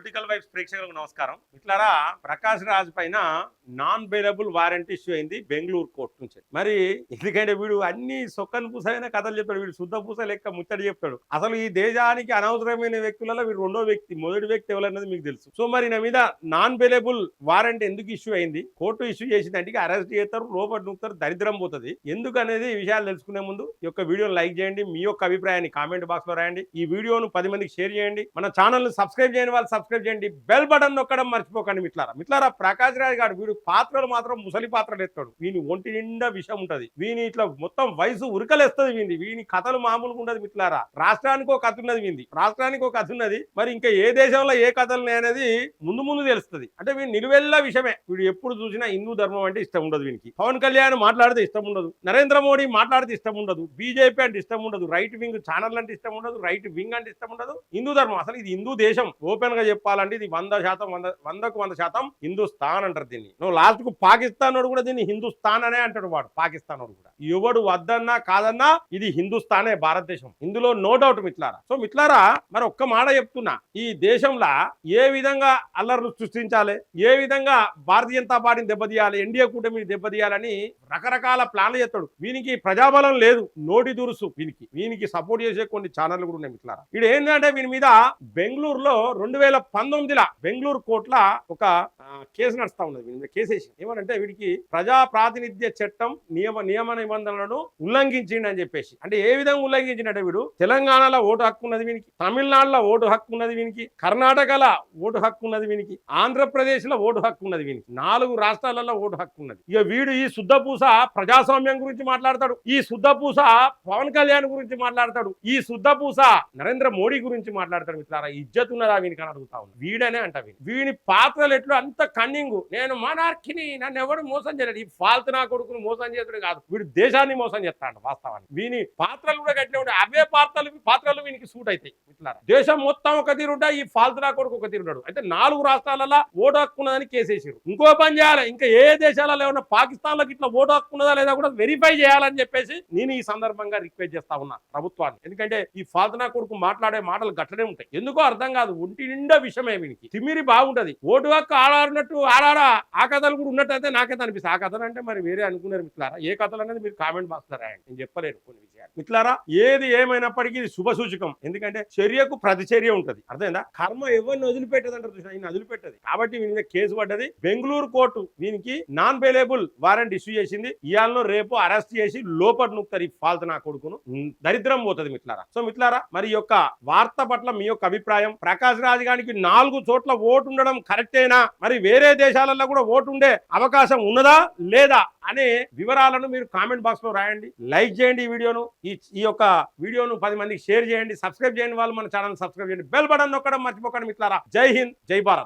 Political vibes ప్రేక్షకులకు నమస్కారం. ఇట్లారా ప్రకాష్ రాజ్ పైన నాన్ బెయిలబుల్ వారెంట్ ఇష్యూ అయింది బెంగళూరు కోర్టు నుంచి. మరి ఎందుకంటే వీడు అన్ని సొక్కను పూసైన కథలు చెప్తాడు, వీడు శుద్ధ పూస లెక్క ముచ్చడి చెప్తాడు. అసలు ఈ దేశానికి అనవసరమైన వ్యక్తులలో వీడు రెండో వ్యక్తి, మొదటి వ్యక్తి ఎవరన్నది మీకు తెలుసు. సో మరి నా మీద నాన్ బెయిలబుల్ వారెంట్ ఎందుకు ఇష్యూ అయింది, కోర్టు ఇష్యూ చేసిందంటే అరెస్ట్ చేస్తారు, లోపల నూపుతారు, దరిద్రం పోతుంది. ఎందుకు అనేది ఈ విషయాలు తెలుసుకునే ముందు ఈ యొక్క వీడియోని లైక్ చేయండి, మీ యొక్క అభిప్రాయాన్ని కామెంట్ బాక్స్ లో రాయండి, ఈ వీడియోను 10 మందికి షేర్ చేయండి, మన ఛానల్ ను సబ్స్క్రైబ్ చేయని వాళ్ళు సబ్స్క్రైబ్ చేయండి, బెల్ బటన్ నొక్కడం మర్చిపోకండి. మిట్లారా ప్రకాష్ రాజ్ గారు వీడు పాత్రలు మాత్రం ముసలి పాత్రలు ఎత్తాడు. వీని ఒంటి నిండా విషయం ఉంటది, వీని ఇట్లా మొత్తం వయసు ఉరకలేస్తుంది. వీని కథలు మామూలుగా ఉండదు. మిట్లారా రాష్ట్రానికి ఒక కథ ఉన్నది, రాష్ట్రానికి ఒక కథ ఉన్నది. మరి ఇంకా ఏ దేశంలో ఏ కథలు అనేది ముందు తెలుస్తుంది. అంటే వీడు నిలువెల్లా విషయమే. వీడు ఎప్పుడు చూసినా హిందూ ధర్మం అంటే ఇష్టం ఉండదు వీనికి. పవన్ కళ్యాణ్ మాట్లాడితే ఇష్టం ఉండదు, నరేంద్ర మోడీ మాట్లాడితే ఇష్టం ఉండదు, బీజేపీ అంటే ఇష్టం ఉండదు, రైట్ వింగ్ ఛానల్ అంటే ఇష్టం ఉండదు, రైట్ వింగ్ అంటే ఇష్టం ఉండదు. హిందూ ధర్మం అసలు ఇది హిందూ దేశం. ఓపెన్ గా చెప్పాలంటే ఇది 100% హిందుస్థాన్ అంటారు దీన్ని. నువ్వు లాస్ట్ కు పాకిస్తాన్ వాడు కూడా దీన్ని హిందుస్థాన్ అనే అంటాడు. వాడు పాకిస్తాన్ వాడు కూడా ఎవడు వద్దన్నా కాదన్నా ఇది హిందుస్థానే, భారతదేశం. ఇందులో నో డౌట్. మిట్లారా సో మిట్లారా మరి ఒక్క మాట చెప్తున్నా, ఈ దేశంలో ఏ విధంగా అల్లర్లు సృష్టించాలి, ఏ విధంగా భారతీయ జనతా పార్టీని దెబ్బతీయాలి, ఎన్డీఏ కూటమిని దెబ్బతీయాలని రకరకాల ప్లాన్లు చేస్తాడు. వీనికి ప్రజాబలం లేదు, నోటి దురుసు. వీనికి సపోర్ట్ చేసే కొన్ని ఛానళ్లు కూడా ఉన్నాయి. మిట్లారా వీడు ఏంటంటే వీని మీద బెంగళూరులో 2019 బెంగళూరు కోర్టులో ఒక కేసు నడుస్తా ఉన్నది. వీని మీద కేసు వేసి ఏమనంటే వీడికి ప్రజా ప్రాతినిధ్య చట్టం నియమ నిబంధనలను ఉల్లంఘించిండి అని చెప్పేసి. అంటే ఏ విధంగా ఉల్లంఘించినట్టే, వీడు తెలంగాణలో ఓటు హక్కు ఉన్నది వీనికి, తమిళనాడులో ఓటు హక్కు ఉన్నది వీనికి, కర్ణాటకలో ఓటు హక్కు ఉన్నది వీనికి, ఆంధ్రప్రదేశ్ లో ఓటు హక్కు ఉన్నది వీనికి, 4 రాష్ట్రాలలో ఓటు హక్కు ఉన్నది. ఇక వీడు ఈ శుద్ధపూస ప్రజాస్వామ్యం గురించి మాట్లాడతాడు, ఈ శుద్ధపూస పవన్ కళ్యాణ్ గురించి మాట్లాడతాడు, ఈ శుద్ధపూస నరేంద్ర మోడీ గురించి మాట్లాడతాడు. మిత్రులారా ఇజ్జత్ ఉన్నదా వీనికి అని అడుగుతా ఉన్నా. వీడనే అంట వీని పాత్రలు ఎట్లు అంత కన్నింగు. నేను మనార్కిని, నన్ను ఎవడు మోసం చేయలేదు. ఈ ఫాల్తు నా కొడుకును మోసం చేతుడు కాదు, వీడు దేశాన్ని మోసం చేస్తాడు. వాస్తవాన్ని వీని పాత్రలు కూడా గట్టిగా ఉంటాయి. అవే పాత్రలు వీనికి సూట్ అవుతాయి. మిత్రులారా దేశం మొత్తం ఒక తీరుంటా, ఈ ఫాల్తు నా కొడుకు ఒక తీరున్నాడు. అయితే 4 రాష్ట్రాలలో ఓటు హక్కున్నదని కేసేసారు. ఇంకో పని చేయాలి, ఇంకా ఏ దేశాలలో ఏమన్నా పాకిస్తాన్ లోకి ఇట్లా ఓటు హక్కున్నదా లేదా కూడా వెరిఫై చేయాలని చెప్పేసి నేను ఈ సందర్భంగా రిక్వెస్ట్ చేస్తా ఉన్నా ప్రభుత్వాన్ని. ఎందుకంటే ఈ ఫాల్తు నా కొడుకు మాట్లాడే మాటలు గట్టనే ఉంటాయి. ఎందుకో అర్థం కాదు, ఒంటి నిండా విషయమే వీనికి. తిమిరి బాగుంటది. ఓటు హక్కు ఆడాడినట్టు ఆడాడా ఆ కథలు కూడా ఉన్నట్టయితే నాకైతే అనిపిస్తుంది. ఆ కథలు అంటే మరి వేరే అనుకున్నారు. మిత్రులారా ఏ కథలు అనేది మీరు కామెంట్ బాక్స్ లో రాయండి, నేను చెప్పలేను కొన్ని విషయాలు. మిత్రులారా ఏది ఏమైనప్పటికీ ఇది శుభ సూచకం. ఎందుకంటే చర్యకు ప్రతిచర్య ఉంటది. అర్థమైందా? కర్మ ఎవరిని వదిలిపెట్టదంటారు చూసినా, ఈయన వదిలిపెట్టది. కాబట్టి వీని మీద కేసు పడ్డది. బెంగళూరు కోర్టు వీనికి నాన్ బెయిలబుల్ వారెంట్ ఇష్యూ చేసింది. ఇయాలను రేపు అరెస్ట్ చేసి లోపల నూపుతారు ఈ ఫాల్తు నా కొడుకును. దరిద్రం పోతుంది. మిత్రులారా సో మిత్రులారా మరి యొక్క వార్త పట్ల మీ యొక్క అభిప్రాయం, ప్రకాష్ రాజ్ గారికి 4 చోట్ల ఓటు ఉండడం కరెక్టేనా, మరి వేరే దేశాలలో కూడా ఓటు ఉండే అవకాశం ఉన్నదా లేదా అనే వివరాలను మీరు కామెంట్ బాక్స్ లో రాయండి. లైక్ చేయండి ఈ వీడియోను, ఈ యొక్క వీడియోను 10 మందికి షేర్ చేయండి, సబ్స్క్రైబ్ చేయండి వాళ్ళు మన ఛానల్ సబ్స్క్రైబ్ చేయండి, బెల్ బటన్ నొక్కడం మర్చిపోకండి. మిత్రులారా జై హింద్, జై భారత్.